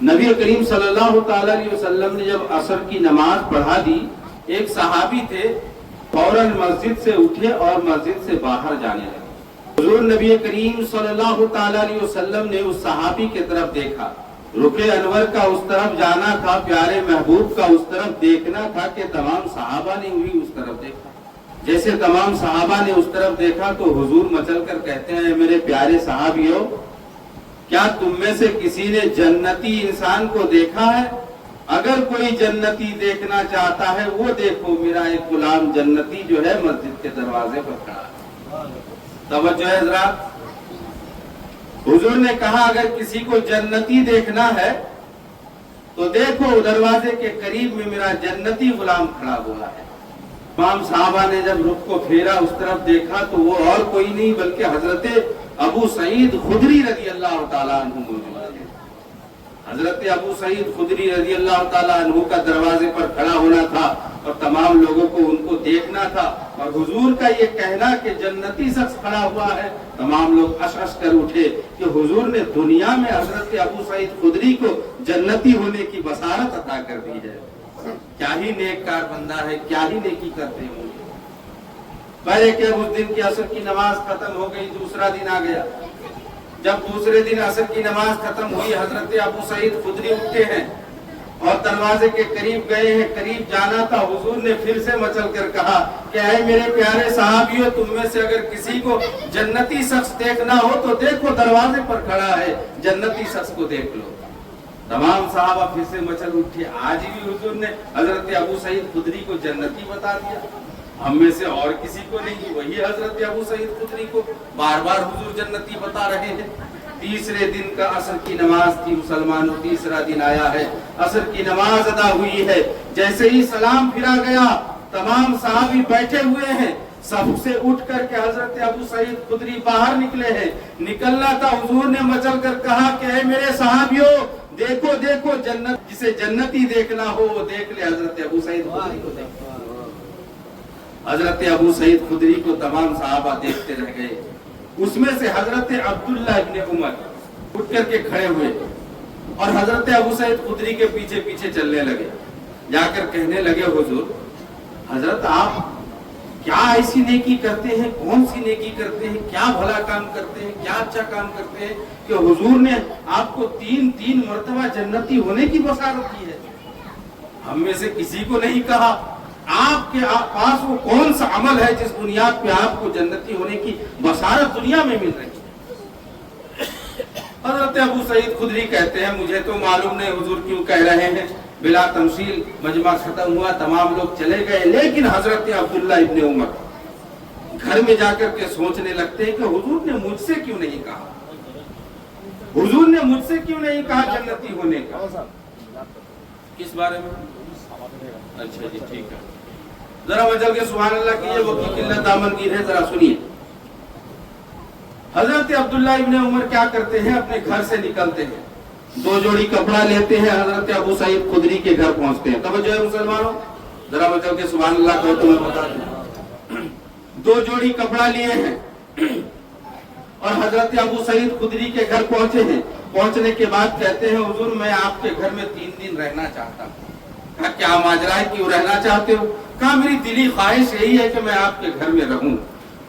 نبی کریم صلی اللہ تعالی علیہ وسلم نے جب عصر کی نماز پڑھا دی، ایک صحابی تھے، فوراً مسجد سے اٹھے اور مسجد سے باہر جانے لگے۔ حضور نبی کریم صلی اللہ تعالی علیہ وسلم نے اس صحابی کی طرف دیکھا، رخ انور کا اس طرف جانا تھا، پیارے محبوب کا اس طرف دیکھنا تھا کہ تمام صحابہ نے وہی اس طرف دیکھا۔ جیسے تمام صحابہ نے اس طرف دیکھا تو حضور مچل کر کہتے ہیں، میرے پیارے صحابیوں، کیا تم میں سے کسی نے جنتی انسان کو دیکھا ہے؟ اگر کوئی جنتی دیکھنا چاہتا ہے وہ دیکھو، میرا ایک غلام جنتی جو ہے مسجد کے دروازے پر کھڑا ہے۔ توجہ ہے حضرات، حضور نے کہا اگر کسی کو جنتی دیکھنا ہے تو دیکھو دروازے کے قریب میں میرا جنتی غلام کھڑا ہوا ہے۔ تمام صحابہ نے جب رخ کو پھیرا اس طرف دیکھا تو وہ اور کوئی نہیں بلکہ حضرت ابو سعید خدری رضی اللہ تعالیٰ عنہ موجود ہے۔ حضرت ابو سعید خدری رضی اللہ تعالیٰ عنہ کا دروازے پر کھڑا ہونا تھا اور تمام لوگوں کو ان کو دیکھنا تھا، اور حضور کا یہ کہنا کہ جنتی شخص کھڑا ہوا ہے، تمام لوگ اش اش کر اٹھے کہ حضور نے دنیا میں حضرت ابو سعید خدری کو جنتی ہونے کی بشارت عطا کر دی ہے۔ کیا ہی نیک کار بندہ ہے، کیا ہی نیکی کرتے ہیں۔ پہلے کہ اس دن کی عصر کی نماز ختم ہو گئی، دوسرا دن آ گیا۔ جب دوسرے دن عصر کی نماز ختم ہوئی، حضرت ابو سعید خدری اٹھتے ہیں اور دروازے کے قریب گئے ہیں، قریب جانا تھا۔ حضور نے پھر سے مچل کر کہا کہ اے میرے پیارے صحابیوں، تم میں سے اگر کسی کو جنتی شخص دیکھنا ہو تو دیکھو دروازے پر کھڑا ہے، جنتی شخص کو دیکھ لو۔ تمام صحابہ پھر سے مچل اٹھے۔ آج بھی حضور نے حضرت ابو سعید خدری کو جنتی بتا دیا، ہم میں سے اور کسی کو نہیں، وہی حضرت ابو سعید خدری کو بار بار حضور جنتی بتا رہے ہیں۔ تیسرے دن کا عصر کی نماز تھی مسلمانوں، تیسرا دن آیا ہے، عصر کی نماز ادا ہوئی ہے۔ جیسے ہی سلام پھرا گیا، تمام صحابی بیٹھے ہوئے ہیں، صف سے اٹھ کر کے حضرت ابو سعید خدری باہر نکلے ہیں۔ نکلنا تھا، حضور نے مچل کر کہا کہ اے میرے صحابیوں، دیکھو دیکھو جنت، جسے جنتی دیکھنا ہو وہ دیکھ لے، حضرت ابو سعید خدری کو دیکھ۔ حضرت ابو سعید خدری کو تمام صحابہ دیکھتے رہ گئے۔ اس میں سے حضرت عبداللہ ابن عمر اٹھ کر کے کھڑے ہوئے اور حضرت ابو سعید خدری کے پیچھے پیچھے چلنے لگے۔ جا کر کہنے لگے، حضور، حضرت آپ کیا ایسی نیکی کرتے ہیں، کون سی نیکی کرتے ہیں، کیا بھلا کام کرتے ہیں، کیا اچھا کام کرتے ہیں کہ حضور نے آپ کو تین مرتبہ جنتی ہونے کی بشارت کی ہے؟ ہم میں سے کسی کو نہیں کہا۔ آپ کے پاس وہ کون سا عمل ہے جس بنیاد پہ آپ کو جنتی ہونے کی بشارت دنیا میں مل رہی ہے؟ حضرت ابو سعید خدری کہتے ہیں، مجھے تو معلوم نہیں حضور کیوں کہہ رہے ہیں۔ بلا تمثیل مجمع ختم ہوا، تمام لوگ چلے گئے، لیکن حضرت عبداللہ ابن عمر گھر میں جا کر کے سوچنے لگتے ہیں کہ حضور نے مجھ سے کیوں نہیں کہا، حضور نے مجھ سے کیوں نہیں کہا جنتی ہونے کا۔ کس بارے میں؟ اچھا جی، ٹھیک ہے، ذرا مچل کے سبحان اللہ کیجئے، وہ کی قلت دامن گیر ہے، ذرا سنیے۔ حضرت عبداللہ ابن عمر کیا کرتے ہیں، اپنے گھر سے نکلتے ہیں، 2 جوڑی کپڑا لیتے ہیں، حضرت ابو سعید خدری کے گھر پہنچتے ہیں۔ توجہ ہے مسلمانوں، ذرا مچل کے سبحان اللہ کہو تو میں بتا دوں۔ 2 جوڑی کپڑا لیے ہیں اور حضرت ابو سعید خدری کے گھر پہنچے ہیں۔ پہنچنے کے بعد کہتے ہیں، حضور میں آپ کے گھر میں 3 دن رہنا چاہتا ہوں۔ کہا کیا ماجرا ہے، کیوں رہنا چاہتے ہو؟ کہا میری دلی خواہش یہی ہے کہ میں آپ کے گھر میں رہوں۔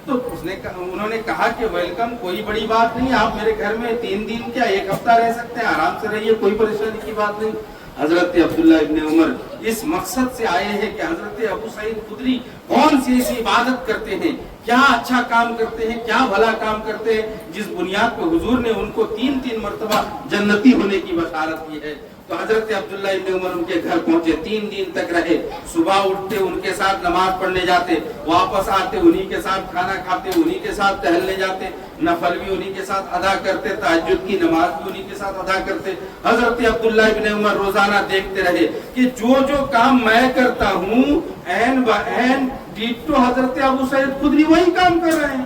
تو انہوں نے کہا کہ ویلکم، کوئی بڑی بات نہیں، آپ میرے گھر میں 3 دن کیا 1 ہفتہ رہ سکتے ہیں، آرام سے رہیے، کوئی پریشانی کی بات نہیں۔ حضرت عبداللہ ابن عمر اس مقصد سے آئے ہیں کہ حضرت ابو سعید خدری کون سی ایسی عبادت کرتے ہیں، کیا اچھا کام کرتے ہیں، کیا بھلا کام کرتے ہیں جس بنیاد پر حضور نے ان کو 3 مرتبہ جنتی ہونے کی بشارت کی ہے۔ تو حضرت عبداللہ ابن عمر ان کے گھر پہنچے، 3 دن تک رہے۔ صبح اٹھتے ان کے ساتھ نماز پڑھنے جاتے، واپس آتے انہی کے ساتھ کھانا کھاتے، انہی کے ساتھ ٹہلنے جاتے، نفل بھی انہی کے ساتھ ادا کرتے، تہجد کی نماز بھی انہی کے ساتھ ادا کرتے۔ حضرت عبداللہ ابن عمر روزانہ دیکھتے رہے کہ جو کام میں کرتا ہوں عین بعین ڈیٹو حضرت ابو سعید خدری وہی کام کر رہے ہیں،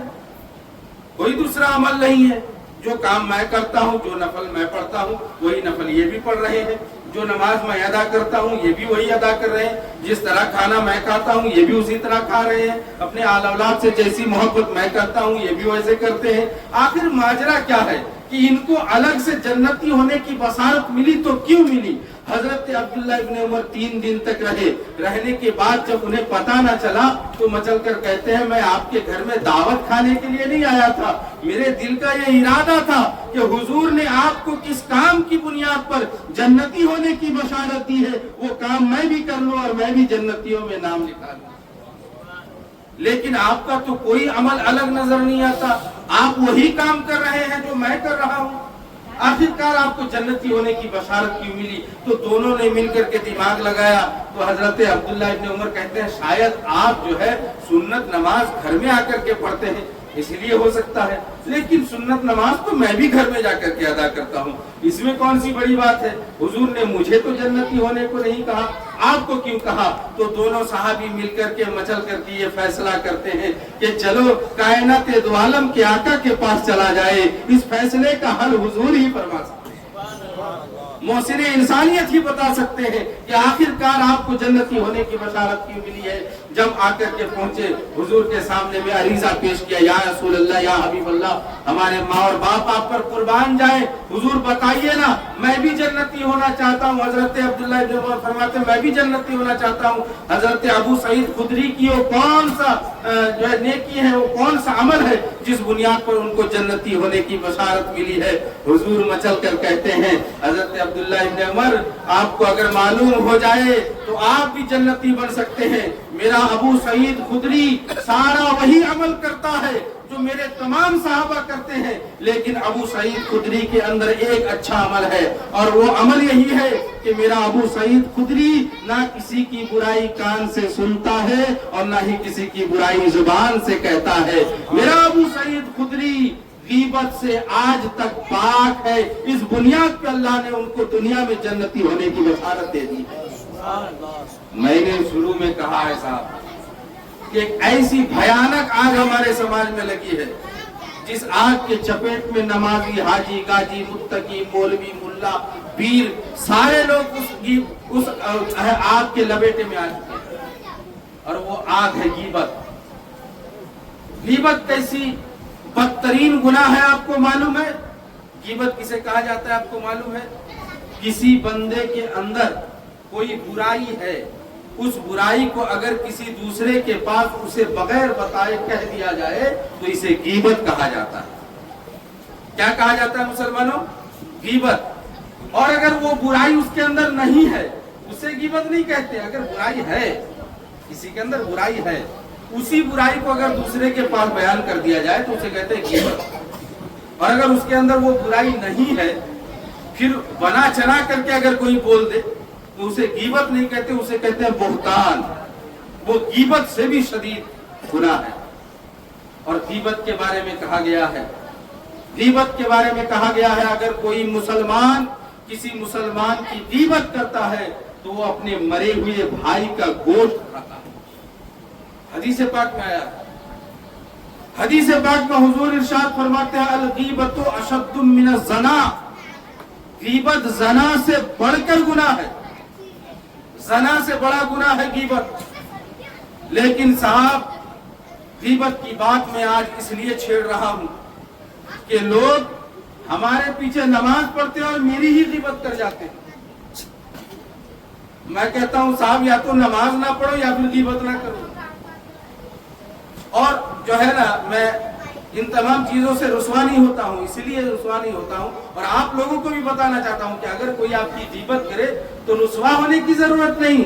کوئی دوسرا عمل نہیں ہے۔ جو کام میں کرتا ہوں، جو نفل میں پڑھتا ہوں، وہی نفل یہ بھی پڑھ رہے ہیں، جو نماز میں ادا کرتا ہوں یہ بھی وہی ادا کر رہے ہیں، جس طرح کھانا میں کھاتا ہوں یہ بھی اسی طرح کھا رہے ہیں، اپنے آل اولاد سے جیسی محبت میں کرتا ہوں یہ بھی ویسے کرتے ہیں۔ آخر ماجرا کیا ہے कि इनको अलग से जन्नती होने की बशारत मिली तो क्यों मिली। हजरत अब्दुल्ला इब्न उमर 3 दिन तक रहे। रहने के बाद जब उन्हें पता न चला तो मचल कर कहते हैं, मैं आपके घर में दावत खाने के लिए नहीं आया था, मेरे दिल का ये इरादा था कि हुजूर ने आपको किस काम की बुनियाद पर जन्नती होने की बशारत दी है, वो काम मैं भी कर लूं और मैं भी जन्नतियों में नाम लिखा लूं। लेकिन आपका तो कोई अमल अलग नजर नहीं आता, आप वही काम कर रहे हैं जो मैं कर रहा हूं, आखिरकार आपको जन्नती होने की बशारत क्यों मिली। तो दोनों ने मिलकर के दिमाग लगाया। तो हजरत अब्दुल्ला इब्न उमर कहते हैं, शायद आप जो है सुन्नत नमाज घर में आकर के पढ़ते हैं, इसलिए हो सकता है, लेकिन सुन्नत नमाज तो मैं भी घर में जाकर के अदा करता हूँ, इसमें कौन सी बड़ी बात है। हुजूर ने मुझे तो जन्नती होने को नहीं कहा, आपको क्यों कहा। तो दोनों सहाबी मिलकर के मचल करके ये फैसला करते हैं कि चलो कायनात दो आलम के आका के पास चला जाए, इस फैसले का हल हुजूर ही फरमा सकते हैं, मोहसिने इंसानियत ही बता सकते हैं कि आखिरकार आपको जन्नती होने की बशारत क्यों मिली है। जब आकर के पहुंचे हुजूर के सामने में अरीजा पेश किया, या रसूल अल्लाह, या हबीब अल्लाह, हमारे माँ और बाप आप पर कुर्बान जाए, हुजूर बताइए ना, मैं भी जन्नती होना चाहता हूँ। हजरत अब्दुल्ला इब्न उमर फरमाते मैं भी जन्नती होना चाहता हूँ। हजरत अबू सईद खुदरी की वो कौन सा जो है नेकी है, वो कौन सा अमल है जिस बुनियाद पर उनको जन्नती होने की बशारत मिली है। हुजूर मचल कर कहते हैं, हजरत अब्दुल्ला इब्न उमर, आपको अगर मालूम हो जाए तो आप भी जन्नती बन सकते हैं। मेरा अबू सईद खुदरी सारा वही अमल करता है जो मेरे तमाम सहाबा करते हैं, लेकिन अबू सईद खुदरी के अंदर एक अच्छा अमल है, और वो अमल यही है कि मेरा अबू सईद खुदरी ना किसी की बुराई कान से सुनता है और ना ही किसी की बुराई जुबान से कहता है। मेरा अबू सईद खुदरी गीबत से आज तक पाक है। इस बुनियाद पे अल्लाह ने उनको दुनिया में जन्नती होने की बशारत दे दी है। मैंने शुरू में कहा है साहब कि एक ऐसी भयानक आग हमारे समाज में लगी है, जिस आग के चपेट में नमाजी, हाजी, गाजी, मुत्तकी, मौलवी, मुल्ला, पीर, सारे लोग उस आग के लपेटे में आ चुके हैं, और वो आग है गीबत। गीबत कैसी बदतरीन गुनाह है आपको मालूम है। गीबत किसे कहा जाता है आपको मालूम है। किसी बंदे के अंदर कोई बुराई है, उस बुराई को अगर किसी दूसरे के पास उसे बगैर बताए कह दिया जाए तो इसे गीबत कहा जाता है। क्या कहा जाता है मुसलमानों? गीबत। और अगर वो बुराई उसके अंदर नहीं है उसे गीबत नहीं कहते। अगर बुराई है, किसी के अंदर बुराई है, उसी बुराई को अगर दूसरे के पास बयान कर दिया जाए तो उसे कहते हैं गीबत। और अगर उसके अंदर वो बुराई नहीं है, फिर बना चना करके अगर कोई बोल दे तो उसे गीबत नहीं कहते, उसे कहते हैं बोहतान। वो गीबत से भी शदीद गुनाह है। और गीबत के बारे में कहा गया है, गीबत के बारे में कहा गया है, अगर कोई मुसलमान किसी मुसलमान की गीबत करता है तो वो अपने मरे हुए भाई का गोश्त खाता है। हदीस पाक में आया, हदीस पाक में हुजूर इरशाद फरमाते हैं, अल गीबतु अशद्दु मिन ज़ना, गीबत ज़ना से बढ़कर गुनाह है। ज़ना से बड़ा गुनाह है गीबत। लेकिन साहब, गीबत की बात मैं आज इसलिए छेड़ रहा हूं कि लोग हमारे पीछे नमाज पढ़ते हैं और मेरी ही गीबत कर जाते हैं। मैं कहता हूं साहब, या तो नमाज ना पढ़ो या फिर गीबत ना करो। और जो है ना, मैं इन तमाम चीजों से रुस्वा नहीं होता हूँ, इसलिए रुस्वा नहीं होता हूँ, और आप लोगों को भी बताना चाहता हूँ कि अगर कोई आपकी गीबत करे तो रुस्वा होने की जरूरत नहीं।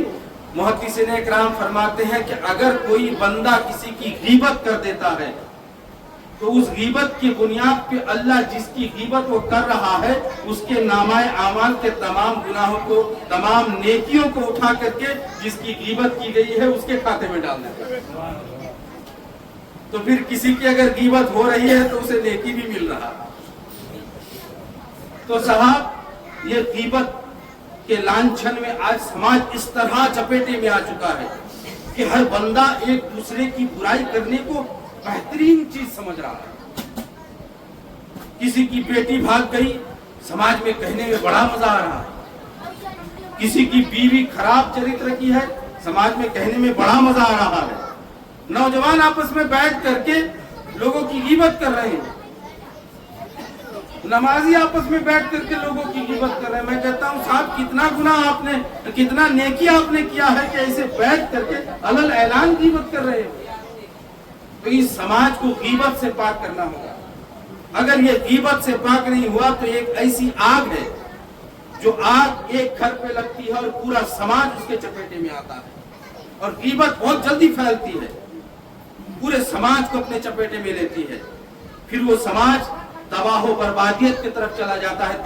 मुहद्दिसीन इकराम फरमाते हैं कि अगर कोई बंदा किसी की गीबत कर देता है तो उस गीबत की बुनियाद पे अल्लाह जिसकी गीबत वो कर रहा है उसके नामाए आमाल के तमाम गुनाहों को, तमाम नेकियों को उठा करके जिसकी गीबत की गई है उसके खाते में डाल देता है। तो फिर किसी की अगर गीबत हो रही है तो उसे नेकी भी मिल रहा। तो साहब, ये गीबत के लांछन में आज समाज इस तरह चपेटे में आ चुका है कि हर बंदा एक दूसरे की बुराई करने को बेहतरीन चीज समझ रहा है। किसी की बेटी भाग गई, समाज में कहने में बड़ा मजा आ रहा है। किसी की बीवी खराब चरित्र की है, समाज में कहने में बड़ा मजा आ रहा है। नौजवान आपस में बैठ करके लोगों की गीबत कर रहे हैं। नमाजी आपस में बैठ करके लोगों की गिबत कर रहे हैं। मैं कहता हूँ साहब कितना गुनाह आपने, कितना नेकी आपने किया है कि ऐसे बैठ करके अलल ऐलान गिबत कर रहे हो। तो इस समाज को गिबत से पाक करना होगा। अगर ये गिबत से पाक नहीं हुआ तो एक ऐसी आग है जो आग एक घर पे लगती है और पूरा समाज उसके चपेटे में आता है। और गिबत बहुत जल्दी फैलती है, पूरे समाज को अपने चपेटे में लेती है, फिर वो समाज तबाह बर्बादियत की तरफ चला जाता है।